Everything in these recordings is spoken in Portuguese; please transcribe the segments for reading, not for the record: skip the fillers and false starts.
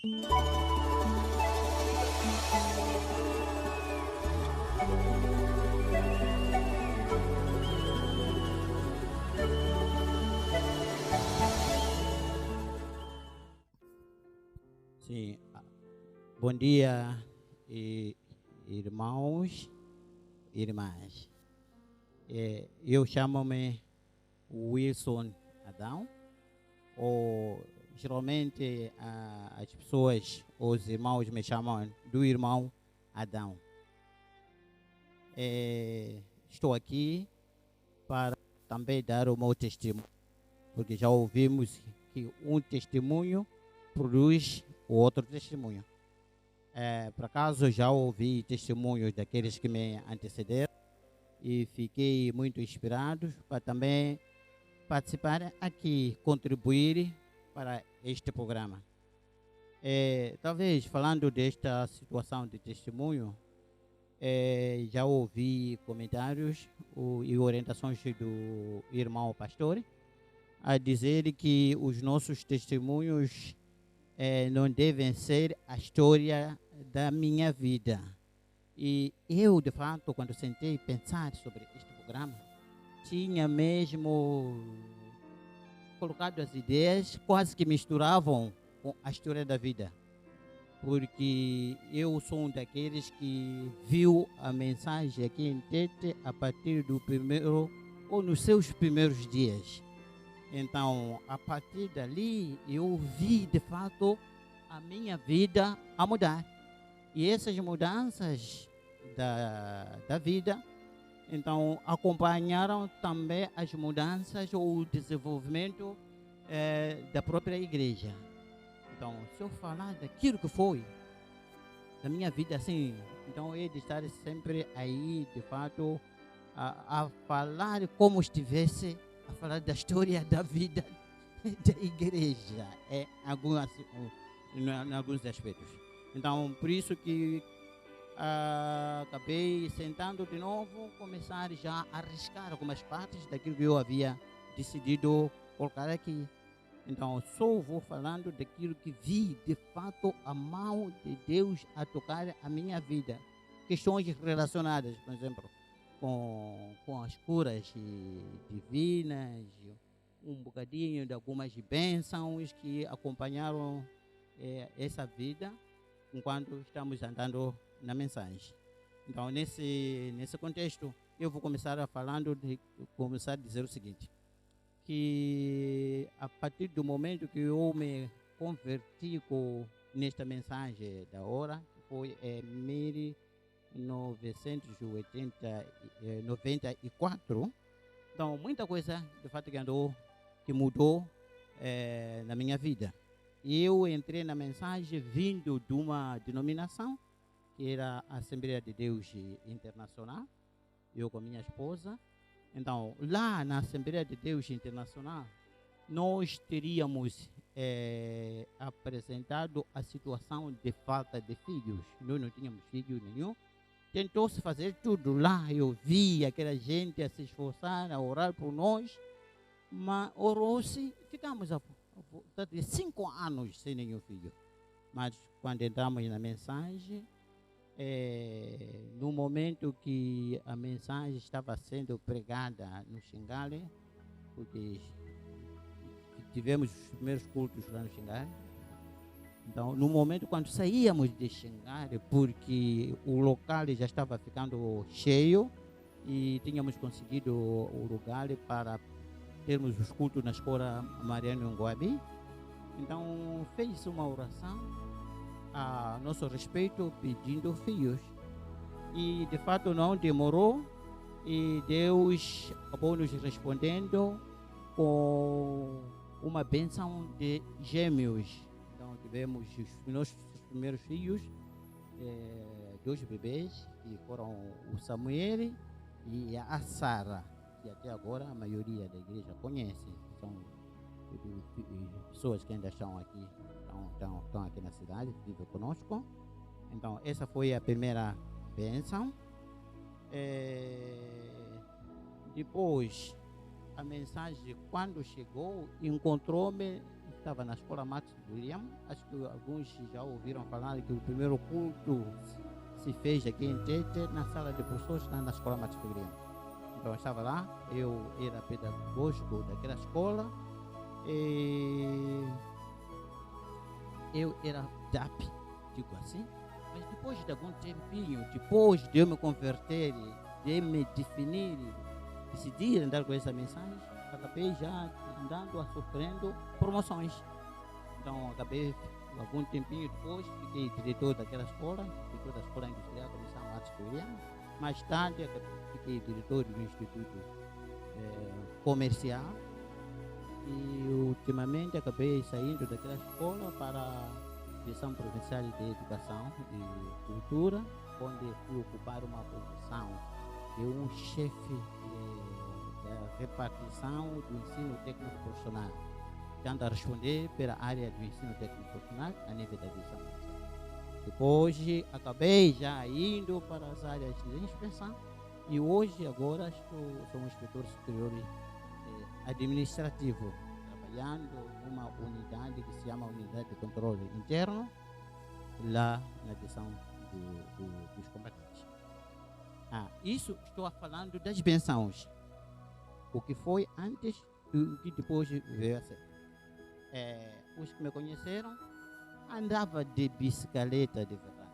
Sim, bom dia, irmãos e irmãs. Eu chamo-me Wilson Adão, ou geralmente as pessoas, os irmãos me chamam do irmão Adão. Estou aqui para também dar o meu testemunho, porque já ouvimos que um testemunho produz o outro testemunho. Por acaso já ouvi testemunhos daqueles que me antecederam e fiquei muito inspirado para também participar aqui, contribuir para este programa. Talvez falando desta situação de testemunho, já ouvi comentários e orientações do irmão pastor a dizer que os nossos testemunhos não devem ser a história da minha vida. E eu, de fato, quando sentei pensar sobre este programa, tinha mesmo colocado as ideias quase que misturavam com a história da vida. Porque eu sou um daqueles que viu a mensagem aqui em Tete a partir do primeiro, ou nos seus primeiros dias. Então, a partir dali, eu vi, de fato, a minha vida a mudar. E essas mudanças da vida, então, acompanharam também as mudanças ou o desenvolvimento da própria igreja. Então, se eu falar daquilo que foi, da minha vida, assim, então é de estar sempre aí, de fato, a falar como estivesse a falar da história da vida da igreja, em alguns aspectos. Então, por isso que acabei sentando de novo, começar já a arriscar algumas partes daquilo que eu havia decidido colocar aqui. Então, só vou falando daquilo que vi, de fato, a mão de Deus a tocar a minha vida. Questões relacionadas, por exemplo, com as curas divinas, um bocadinho de algumas bênçãos que acompanharam essa vida enquanto estamos andando na mensagem. Então, nesse contexto, eu vou começar a dizer o seguinte, que a partir do momento que eu me converti nesta mensagem da hora, que foi em 1994, então muita coisa de fato que mudou na minha vida. Eu entrei na mensagem vindo de uma denominação que era a Assembleia de Deus Internacional, eu com minha esposa. Então, lá na Assembleia de Deus Internacional, nós teríamos apresentado a situação de falta de filhos. Nós não tínhamos filho nenhum. Tentou-se fazer tudo lá. Eu vi aquela gente a se esforçar, a orar por nós. Mas orou-se, ficamos a volta de 5 anos sem nenhum filho. Mas quando entramos na mensagem, no momento que a mensagem estava sendo pregada no Xingale, porque tivemos os primeiros cultos lá no Xingale, então no momento quando saíamos de Xingale, porque o local já estava ficando cheio e tínhamos conseguido o lugar para termos os cultos na escola Mariano Nguabi, então fez uma oração a nosso respeito, pedindo filhos. E de fato não demorou, e Deus acabou nos respondendo com uma bênção de gêmeos. Então tivemos os nossos primeiros filhos, 2 bebês, que foram o Samuel e a Sara, que até agora a maioria da igreja conhece. São pessoas que ainda estão aqui, estão aqui na cidade, vivem conosco. Então, essa foi a primeira bênção. Depois, a mensagem, quando chegou, encontrou-me estava na escola Max William. Acho que alguns já ouviram falar que o primeiro culto se fez aqui em Tete, na sala de professores, na escola Max William. Então eu estava lá, eu era pedagógico daquela escola, e eu era DAP, digo assim. Mas depois de algum tempinho, depois de eu me converter, de me definir, decidir andar com essa mensagem, acabei já andando a sofrendo promoções. Então acabei, algum tempinho depois, fiquei diretor daquela escola, diretor da Escola Industrial Comissão Matos Coreano. Mais tarde, fiquei diretor do Instituto Comercial. E ultimamente acabei saindo daquela escola para a Direção Provincial de Educação e Cultura, onde fui ocupar uma posição de um chefe da repartição do ensino técnico profissional, tendo a responder pela área do ensino técnico profissional a nível da direção provincial. Depois acabei já indo para as áreas de inspeção e hoje agora sou um inspetor superior administrativo, trabalhando numa unidade que se chama Unidade de Controle Interno, lá na direção dos combatentes. Isso estou falando das pensões, o que foi antes e o que depois veio a ser. Os que me conheceram, andava de bicicleta de verdade.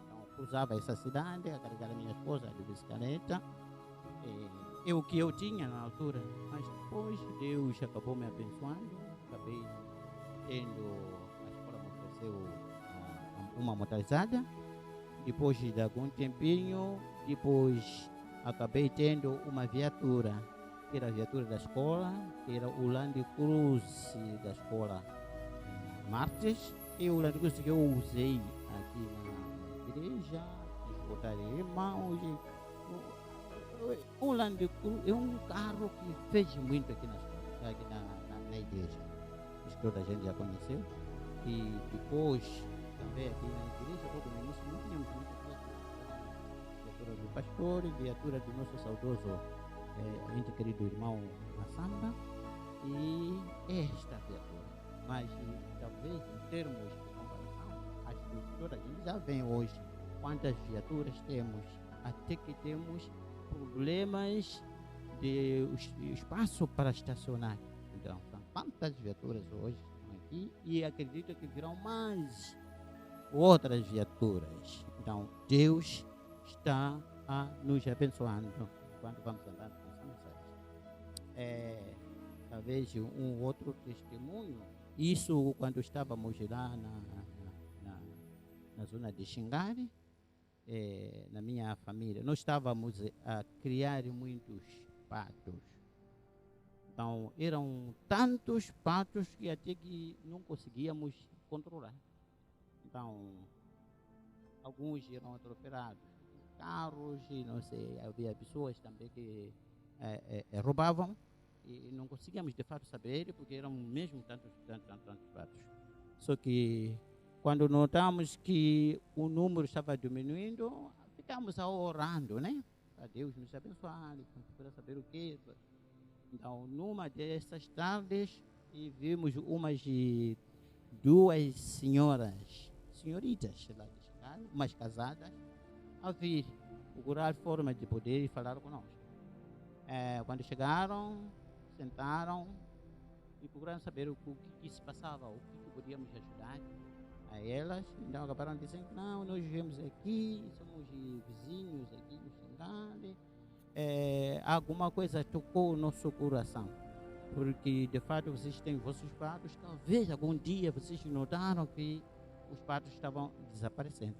Então, cruzava essa cidade, a carregar a minha esposa de bicicleta. É o que eu tinha na altura, mas depois Deus acabou me abençoando, acabei tendo, a escola me ofereceu uma motorizada, depois de algum tempinho, depois acabei tendo uma viatura, que era a viatura da escola, que era o Land Cruise da escola Martes, e o Land Cruise que eu usei aqui na igreja, botar irmãos. O Land Cruise é um carro que fez muito aqui na escola, aqui na igreja. Isso toda a gente já conheceu. E depois, também aqui na igreja, logo no início, não tínhamos muita viatura do pastor, viatura do nosso saudoso ente querido irmão Massamba, e esta viatura. Mas talvez em termos de comparação, acho que toda a gente já vê hoje quantas viaturas temos, até que temos problemas de espaço para estacionar. Então, são tantas viaturas hoje aqui e acredito que virão mais outras viaturas. Então, Deus está a nos abençoando quando vamos andar com essa mensagem. Talvez um outro testemunho, isso quando estávamos lá na zona de Xingari, na minha família, nós estávamos a criar muitos patos. Então, eram tantos patos que até que não conseguíamos controlar. Então, alguns eram atropelados, carros, e não sei, havia pessoas também que roubavam e não conseguíamos de fato saber, porque eram mesmo tantos patos. Só que quando notamos que o número estava diminuindo, ficamos orando, né? Para Deus nos abençoar, para saber o que. Então, numa dessas tardes, vimos duas senhoritas lá de Chicago, umas casadas, a vir procurar forma de poder falar conosco. Quando chegaram, sentaram e procuraram saber o que se passava, o que podíamos ajudar a elas. Então acabaram dizendo: não, nós vivemos aqui, somos vizinhos aqui no Xingale. Alguma coisa tocou o nosso coração, porque de fato vocês têm vossos patos, talvez algum dia vocês notaram que os patos estavam desaparecendo,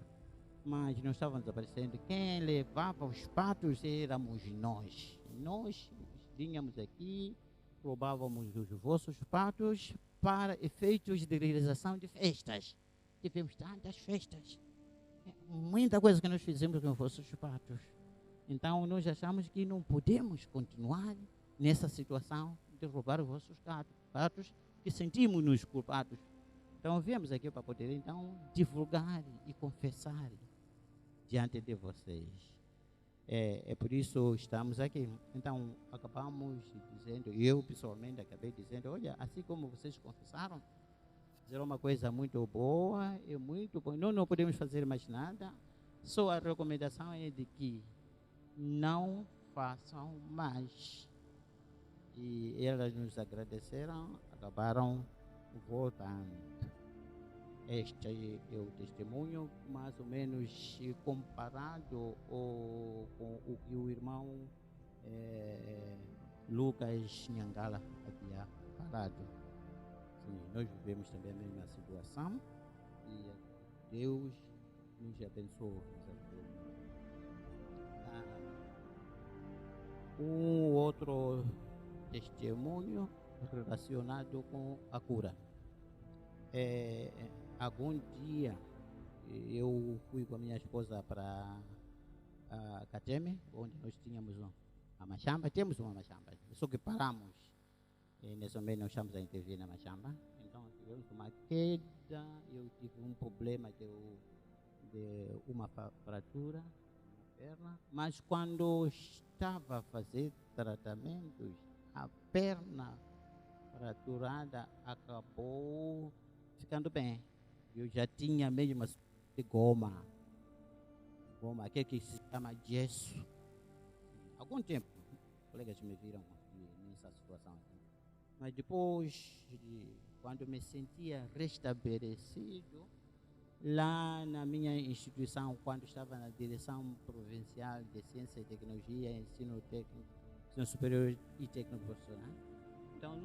mas não estavam desaparecendo. Quem levava os patos éramos nós. Nós vinhamos aqui, roubávamos os vossos patos para efeitos de realização de festas. Tivemos tantas festas, muita coisa que nós fizemos com os vossos patos. Então nós achamos que não podemos continuar nessa situação de roubar os vossos patos, que sentimos-nos culpados. Então viemos aqui para poder então divulgar e confessar diante de vocês. É por isso estamos aqui. Então acabamos dizendo, eu pessoalmente acabei dizendo: olha, assim como vocês confessaram, dizer uma coisa muito boa, é muito bom. Nós não podemos fazer mais nada. Só a recomendação é de que não façam mais. E elas nos agradeceram, acabaram voltando. Este é o testemunho, mais ou menos comparado com o que o irmão Lucas Nhangala havia falado. Sim, nós vivemos também a mesma situação e Deus nos abençoe. Um outro testemunho relacionado com a cura. Algum dia eu fui com a minha esposa para Cateme, onde nós tínhamos uma machamba. Temos uma machamba, só que paramos. Nesse momento nós estamos a intervir na machamba. Então tivemos uma queda, eu tive um problema de uma fratura na perna. Mas quando estava a fazer tratamentos, a perna fraturada acabou ficando bem. Eu já tinha mesmo de goma, aquele que se chama gesso. Algum tempo, colegas me viram nessa situação. Mas depois, quando me sentia restabelecido, lá na minha instituição, quando estava na direção provincial de Ciência e Tecnologia, Ensino Técnico, Ensino Superior e Técnico Profissional, então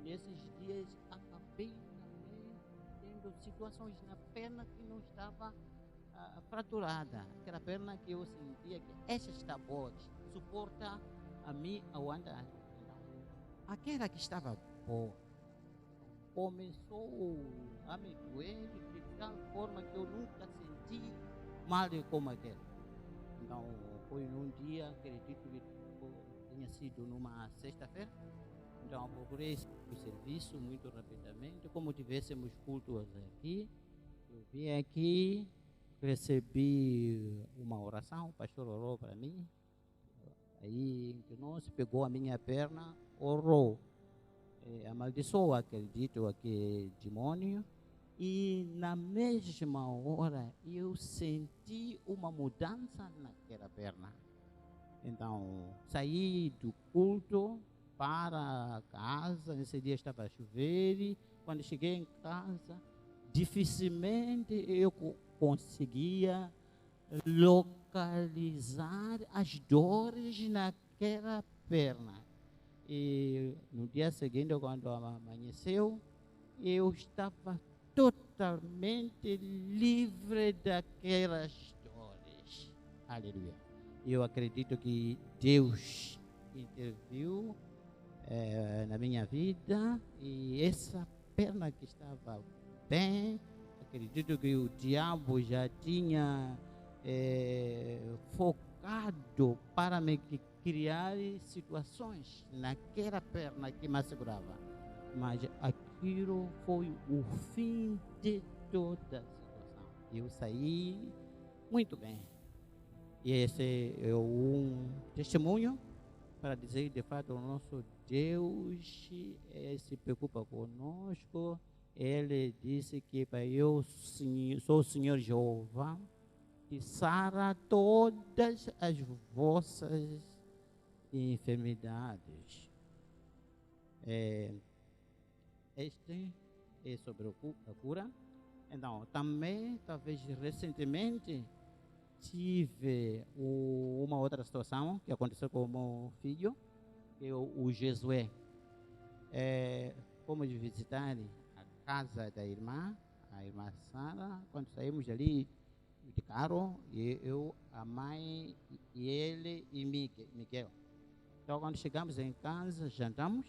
nesses dias acabei também tendo situações na perna que não estava fraturada, aquela perna que eu sentia que essa está boa, que suporta a mim ao andar. Então, aquela que estava boa começou a me doer de tal forma que eu nunca senti mal como aquela. Então, foi num dia, acredito que tinha sido numa sexta-feira. Então, procurei o serviço muito rapidamente, como tivéssemos cultos aqui. Eu vim aqui, recebi uma oração, o pastor orou para mim. Aí, nós pegou a minha perna, orou. Amaldiçoou, acredito, aquele demônio. E na mesma hora eu senti uma mudança naquela perna. Então saí do culto para casa. Nesse dia estava a chover. Quando cheguei em casa, dificilmente eu conseguia localizar as dores naquela perna. E no dia seguinte, quando amanheceu, eu estava totalmente livre daquelas dores. Aleluia. Eu acredito que Deus interviu na minha vida e essa perna que estava bem, acredito que o diabo já tinha focado para me criar situações naquela perna que me segurava. Mas aquilo foi o fim de toda a situação. Eu saí muito bem. E esse é um testemunho para dizer, de fato, o nosso Deus se preocupa conosco. Ele disse que eu sou o Senhor Jeová, que sara todas as vossas enfermidades. Este é sobre a cura. Então, também, talvez recentemente, tive uma outra situação que aconteceu com o meu filho, que é o Jesué. Fomos visitar a casa da irmã, a irmã Sara. Quando saímos dali de carro, eu, a mãe, e ele e Miguel. Então, quando chegamos em casa, jantamos.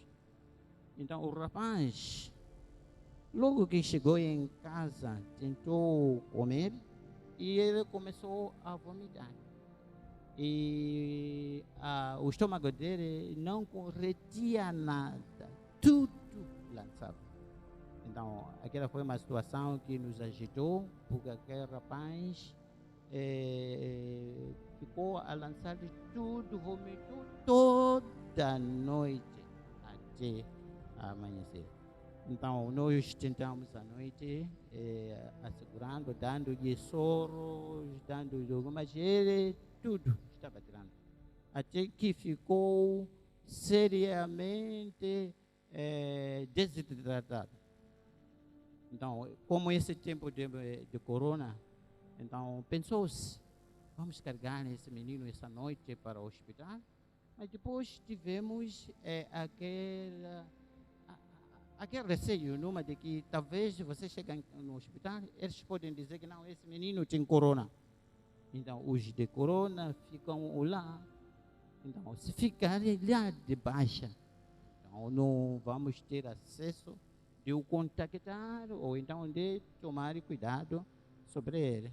Então, o rapaz, logo que chegou em casa, tentou comer e ele começou a vomitar. E o estômago dele não retia nada, tudo lançava. Então, aquela foi uma situação que nos agitou, porque aquele rapaz ficou a lançar de tudo, vomitou toda a noite até amanhecer. Então, nós tentamos à noite, assegurando, dando-lhe soros, dando-lhe mas ele tudo estava tirando. Até que ficou seriamente desidratado. Então, como esse tempo de corona, então pensou-se, vamos carregar esse menino essa noite para o hospital, mas depois tivemos aquele receio, numa de que talvez você chegue no hospital, eles podem dizer que não, esse menino tem corona. Então, os de corona ficam lá. Então, se ficarem lá de baixa, então não vamos ter acesso de o contactar ou então de tomar cuidado sobre ele.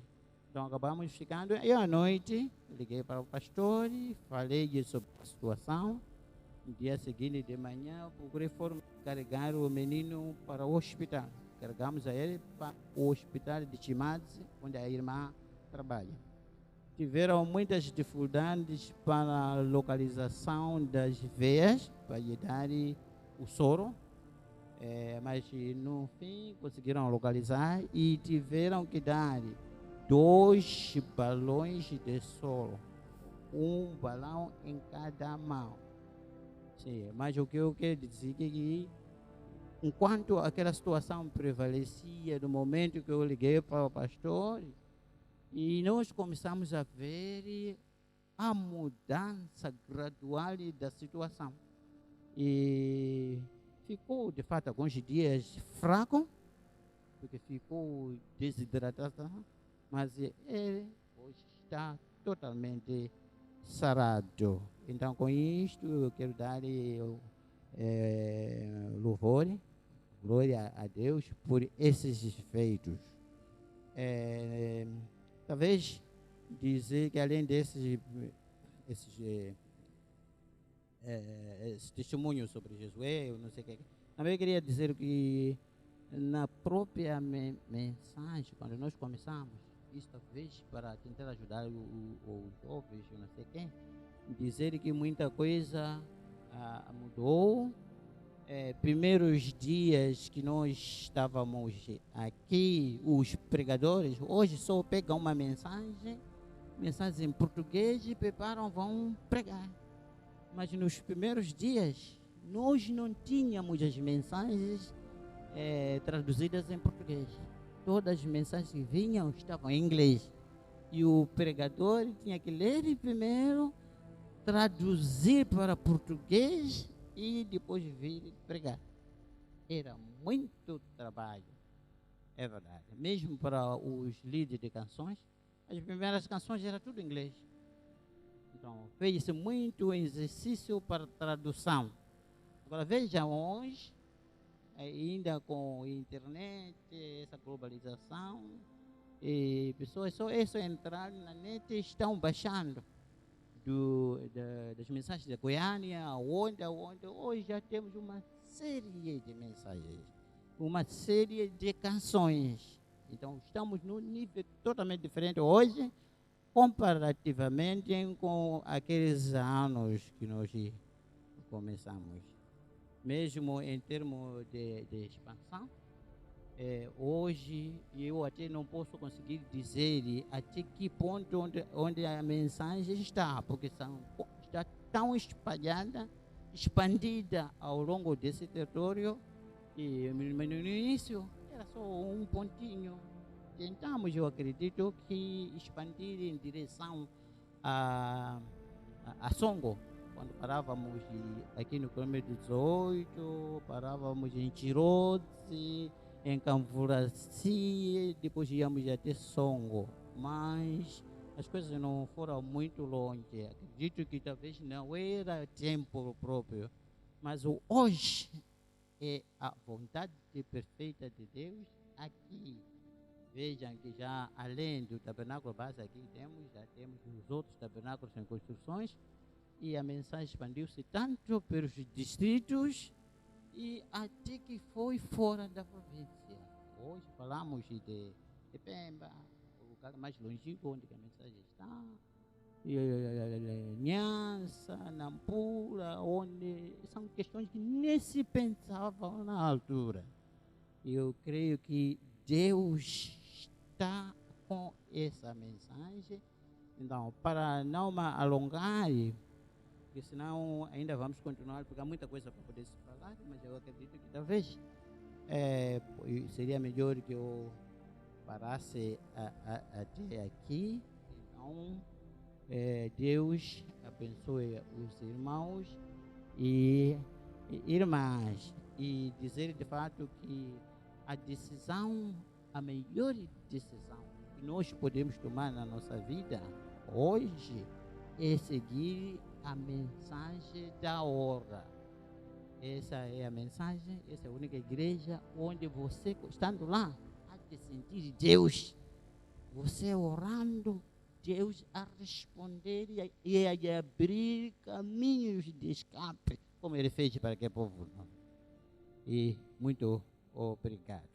Então, acabamos ficando. E à noite, liguei para o pastor e falei sobre a situação. No dia seguinte de manhã, procurei carregar o menino para o hospital. Carregamos a ele para o hospital de Chimadze, onde a irmã trabalha. Tiveram muitas dificuldades para a localização das veias, para lhe dar o soro, mas no fim conseguiram localizar e tiveram que dar 2 balões de soro, um balão em cada mão. Sim, mas o que eu quero dizer é que enquanto aquela situação prevalecia, no momento que eu liguei para o pastor, e nós começamos a ver a mudança gradual da situação. E ficou, de fato, alguns dias fraco, porque ficou desidratado, mas ele hoje está totalmente sarado. Então, com isto, eu quero dar louvor, glória a Deus por esses feitos. Talvez dizer que além desses testemunhos sobre Jesus, eu não sei o que. Também queria dizer que na própria mensagem, quando nós começamos, isso talvez para tentar ajudar os jovens, eu não sei quem, dizer que muita coisa mudou. Primeiros dias que nós estávamos aqui, os pregadores, hoje só pegam uma mensagem em português e preparam, vão pregar. Mas nos primeiros dias, nós não tínhamos as mensagens traduzidas em português. Todas as mensagens que vinham estavam em inglês. E o pregador tinha que ler primeiro, traduzir para português e depois vir pregar. Era muito trabalho, é verdade. Mesmo para os líderes de canções, as primeiras canções eram tudo em inglês. Então, fez-se muito exercício para tradução. Agora, vejam hoje, ainda com a internet, essa globalização, e pessoas só entrar na net e estão baixando das mensagens da Goiânia, onde hoje já temos uma série de mensagens, uma série de canções. Então estamos num nível totalmente diferente hoje, comparativamente com aqueles anos que nós começamos. Mesmo em termos de expansão, hoje eu até não posso conseguir dizer até que ponto onde a mensagem está, porque está tão expandida ao longo desse território, e no início era só um pontinho. Tentamos, eu acredito, que expandir em direção a Songo. Quando parávamos aqui no quilômetro 18, parávamos em Tiroze, em Camvuraci, depois íamos até Songo, mas as coisas não foram muito longe. Acredito que talvez não era tempo próprio, mas o hoje é a vontade perfeita de Deus aqui. Vejam que já além do tabernáculo base aqui já temos os outros tabernáculos em construções, e a mensagem expandiu-se tanto pelos distritos e até que foi fora da província. Hoje falamos de Pemba, o lugar mais longínquo onde a mensagem está, Nhança, Nampula, onde são questões que nem se pensavam na altura. Eu creio que Deus está com essa mensagem. Então, para não me alongar, porque senão ainda vamos continuar, porque há muita coisa para poder se falar, mas eu acredito que talvez seria melhor que eu parasse até aqui. Então, Deus abençoe os irmãos e irmãs, e dizer de fato que a decisão, a melhor decisão que nós podemos tomar na nossa vida hoje é seguir a mensagem da hora. Essa é a mensagem, essa é a única igreja onde você, estando lá, há de sentir Deus, você orando, Deus a responder e a abrir caminhos de escape, como Ele fez para aquele povo. E muito obrigado.